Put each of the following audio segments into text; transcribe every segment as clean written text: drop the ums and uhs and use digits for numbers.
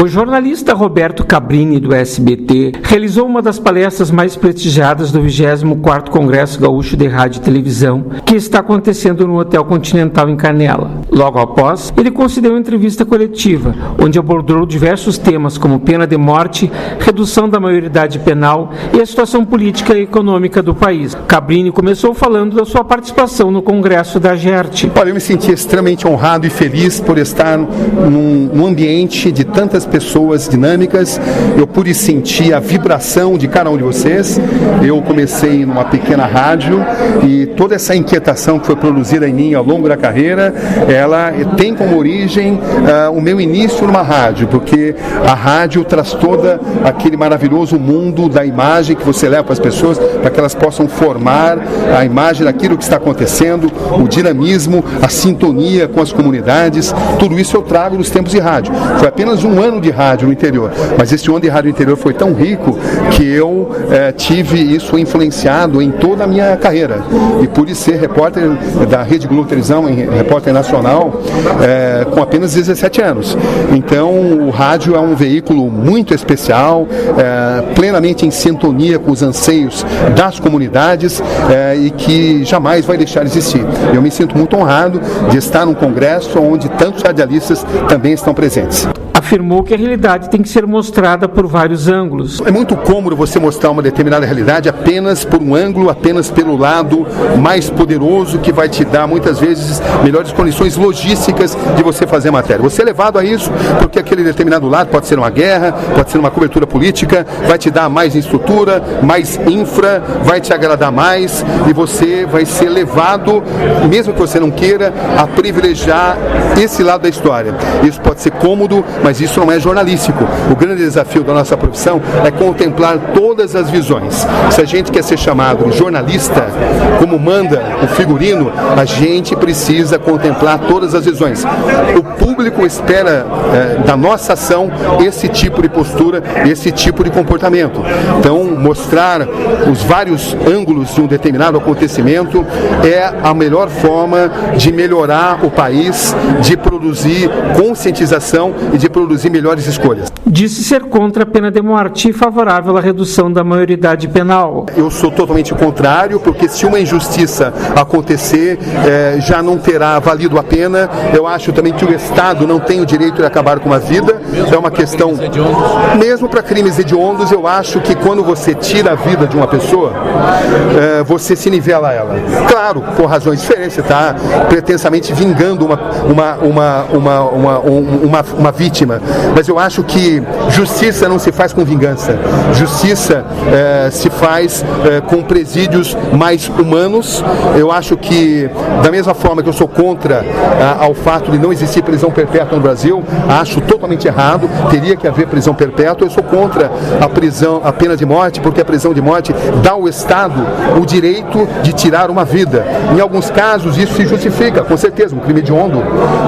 O jornalista Roberto Cabrini, do SBT, realizou uma das palestras mais prestigiadas do 24º Congresso Gaúcho de Rádio e Televisão, que está acontecendo no Hotel Continental em Canela. Logo após, ele concedeu uma entrevista coletiva, onde abordou diversos temas como pena de morte, redução da maioridade penal e a situação política e econômica do país. Cabrini começou falando da sua participação no Congresso da GERT. Olha, eu me senti extremamente honrado e feliz por estar num ambiente de tantas pessoas dinâmicas. Eu pude sentir a vibração de cada um de vocês. Eu comecei numa pequena rádio e toda essa inquietação que foi produzida em mim ao longo da carreira, ela tem como origem o meu início numa rádio, porque a rádio traz todo aquele maravilhoso mundo da imagem que você leva para as pessoas, para que elas possam formar a imagem daquilo que está acontecendo, o dinamismo, a sintonia com as comunidades. Tudo isso eu trago nos tempos de rádio. Foi apenas um ano de rádio no interior, mas esse ano de rádio no interior foi tão rico que eu tive isso influenciado em toda a minha carreira e pude ser repórter da Rede Globo Televisão, repórter nacional, com apenas 17 anos. Então o rádio é um veículo muito especial, plenamente em sintonia com os anseios das comunidades e que jamais vai deixar de existir. Eu me sinto muito honrado de estar num congresso onde tantos radialistas também estão presentes. Afirmou que a realidade tem que ser mostrada por vários ângulos. É muito cômodo você mostrar uma determinada realidade apenas por um ângulo, apenas pelo lado mais poderoso que vai te dar, muitas vezes, melhores condições logísticas de você fazer a matéria. Você é levado a isso porque aquele determinado lado pode ser uma guerra, pode ser uma cobertura política, vai te dar mais estrutura, mais infra, vai te agradar mais e você vai ser levado, mesmo que você não queira, a privilegiar esse lado da história. Isso pode ser cômodo, mas isso não é jornalístico. O grande desafio da nossa profissão é contemplar todas as visões. Se a gente quer ser chamado de jornalista, como manda o figurino, a gente precisa contemplar todas as visões. O público espera da nossa ação esse tipo de postura, esse tipo de comportamento. Então, mostrar os vários ângulos de um determinado acontecimento é a melhor forma de melhorar o país, de produzir conscientização e de produzir melhores escolhas. Disse ser contra a pena de morte e favorável à redução da maioridade penal. Eu sou totalmente contrário, porque se uma injustiça acontecer, já não terá valido a pena. Eu acho também que o Estado não tem o direito de acabar com uma vida. É uma questão, mesmo para crimes hediondos, eu acho que quando você tira a vida de uma pessoa, você se nivela a ela. Claro, por razões diferentes, você está pretensamente vingando uma vítima. Mas eu acho que justiça não se faz com vingança. Justiça se faz com presídios mais humanos. Eu acho que, da mesma forma que eu sou contra ao fato de não existir prisão perpétua no Brasil, acho totalmente errado, teria que haver prisão perpétua. Eu sou contra a pena de morte, porque a prisão de morte dá ao Estado o direito de tirar uma vida. Em alguns casos isso se justifica, com certeza, um crime hediondo.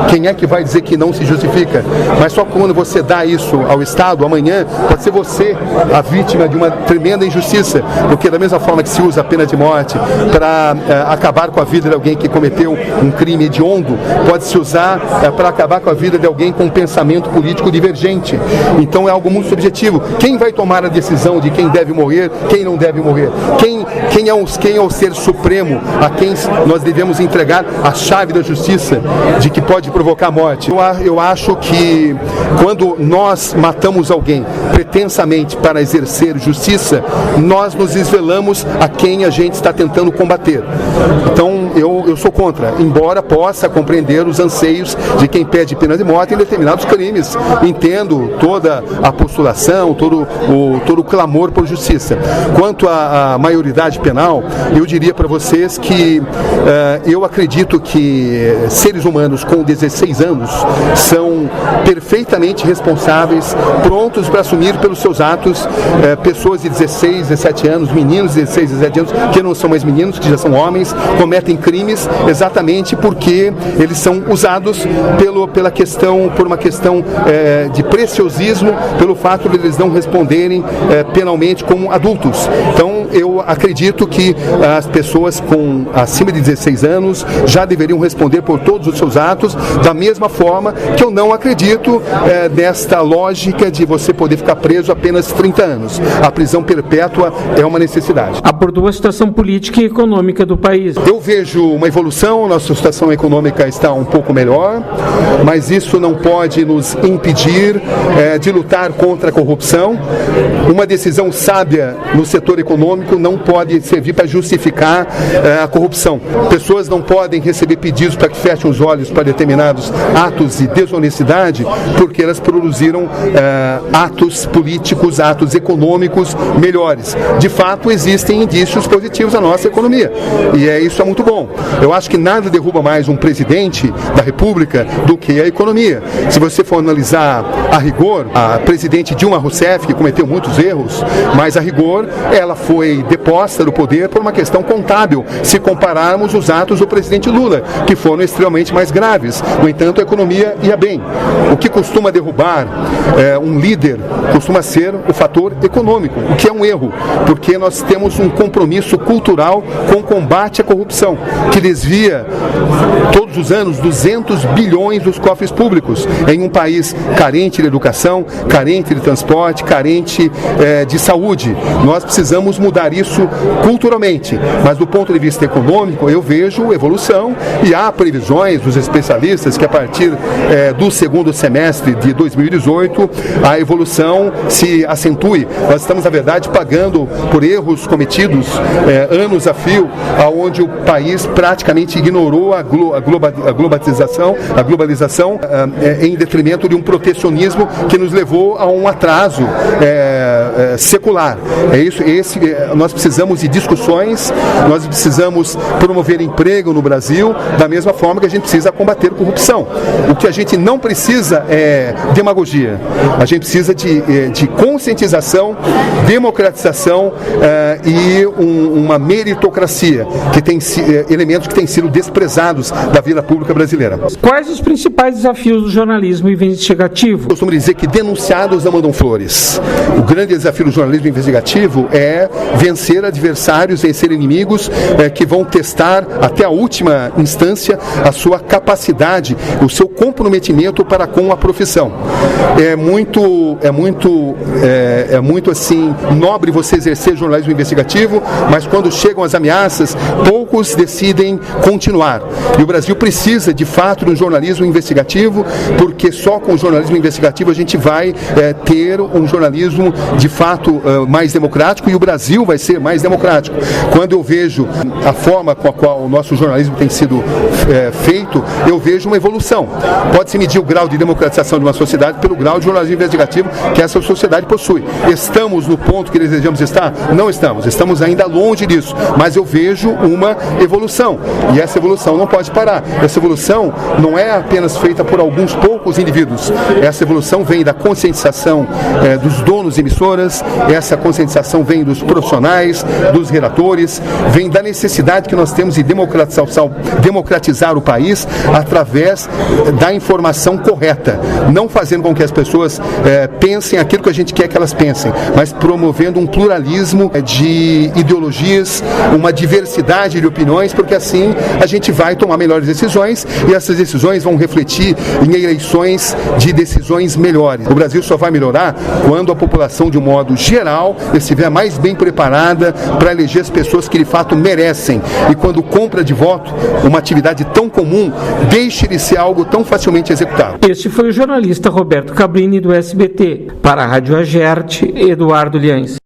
Quem é que vai dizer que não se justifica? Mas só quando você dá isso ao Estado, amanhã pode ser você a vítima de uma tremenda injustiça, porque da mesma forma que se usa a pena de morte para acabar com a vida de alguém que cometeu um crime hediondo, pode se usar para acabar com a vida de alguém com um pensamento político divergente. Então é algo muito subjetivo. Quem vai tomar a decisão de quem deve morrer, quem não deve morrer? Quem é o ser supremo a quem nós devemos entregar a chave da justiça de que pode provocar a morte? Eu acho que quando nós matamos alguém pretensamente para exercer justiça, nós nos desvelamos a quem a gente está tentando combater. Então eu sou contra, embora possa compreender os anseios de quem pede pena de morte em determinados crimes. Entendo toda a postulação, todo o clamor por justiça. Quanto à maioridade penal, eu diria para vocês que eu acredito que seres humanos com 16 anos são perfeitamente responsáveis, prontos para assumir pelos seus atos, pessoas de 16, 17 anos, meninos de 16, 17 anos, que não são mais meninos, que já são homens, cometem crimes exatamente porque eles são usados por uma questão de preciosismo, pelo fato de eles não responderem penalmente como adultos. Então, eu acredito que as pessoas com acima de 16 anos já deveriam responder por todos os seus atos, da mesma forma que eu não acredito nesta lógica de você poder ficar preso apenas 30 anos. A prisão perpétua é uma necessidade. Abordou a situação política e econômica do país. Eu vejo uma evolução, nossa situação econômica está um pouco melhor, mas isso não pode nos impedir de lutar contra a corrupção. Uma decisão sábia no setor econômico não pode servir para justificar a corrupção. Pessoas não podem receber pedidos para que fechem os olhos para determinados atos de desonestidade, porque elas produziram atos políticos, atos econômicos melhores. De fato, existem indícios positivos na nossa economia, e isso é muito bom. Eu acho que nada derruba mais um presidente da República do que a economia. Se você for analisar a rigor, a presidente Dilma Rousseff, que cometeu muitos erros, mas a rigor, ela foi deposta do poder por uma questão contábil, se compararmos os atos do presidente Lula, que foram extremamente mais graves. No entanto, a economia ia bem. O que costuma derrubar um líder costuma ser o fator econômico, o que é um erro, porque nós temos um compromisso cultural com o combate à corrupção, que desvia todos os anos 200 bilhões dos cofres públicos em um país carente de educação, carente de transporte, carente de saúde. Nós precisamos mudar isso culturalmente, mas do ponto de vista econômico eu vejo evolução, e há previsões dos especialistas que a partir do segundo semestre de 2018 a evolução se acentue. Nós estamos, na verdade, pagando por erros cometidos anos a fio, onde o país praticamente ignorou a globalização em detrimento de um protecionismo que nos levou a um atraso secular. Nós precisamos de discussões, nós precisamos promover emprego no Brasil, da mesma forma que a gente precisa combater a corrupção. O que a gente não precisa é demagogia, a gente precisa de conscientização, democratização e uma meritocracia, que tem elementos que têm sido desprezados da vida pública brasileira. Quais os principais desafios do jornalismo investigativo? Eu costumo dizer que denunciados não mandam flores. O grande desafio do jornalismo investigativo é vencer adversários, vencer inimigos que vão testar até a última instância a sua capacidade, o seu comprometimento para com a profissão. É muito assim nobre você exercer jornalismo investigativo, mas quando chegam as ameaças, poucos decidem continuar. E o Brasil precisa, de fato, de um jornalismo investigativo, porque só com o jornalismo investigativo a gente vai ter um jornalismo, de fato, mais democrático, e o Brasil vai ser mais democrático. Quando eu vejo a forma com a qual o nosso jornalismo tem sido feito, eu vejo uma evolução. Pode-se medir o grau de democratização de uma sociedade pelo grau de jornalismo investigativo que essa sociedade possui. Estamos no ponto que desejamos estar? Não estamos. Estamos ainda longe disso. Mas eu vejo uma evolução. E essa evolução não pode parar. Essa evolução não é apenas feita por alguns poucos indivíduos. Essa evolução vem da conscientização dos donos de emissoras, essa conscientização vem dos profissionais, dos redatores, vem da necessidade que nós temos de democratizar o país através da informação correta, não fazendo com que as pessoas pensem aquilo que a gente quer que elas pensem, mas promovendo um pluralismo de ideologias, uma diversidade de opiniões, porque assim a gente vai tomar melhores decisões, e essas decisões vão refletir em eleições de decisões melhores. O Brasil só vai melhorar quando a população, de um modo geral, estiver mais bem preparada para eleger as pessoas que de fato merecem, e quando compra de voto, uma atividade tão comum, deixe de ser algo tão facilmente executável. Este foi o jornalista Roberto Cabrini, do SBT. Para a Rádio Agerte, Eduardo Liães.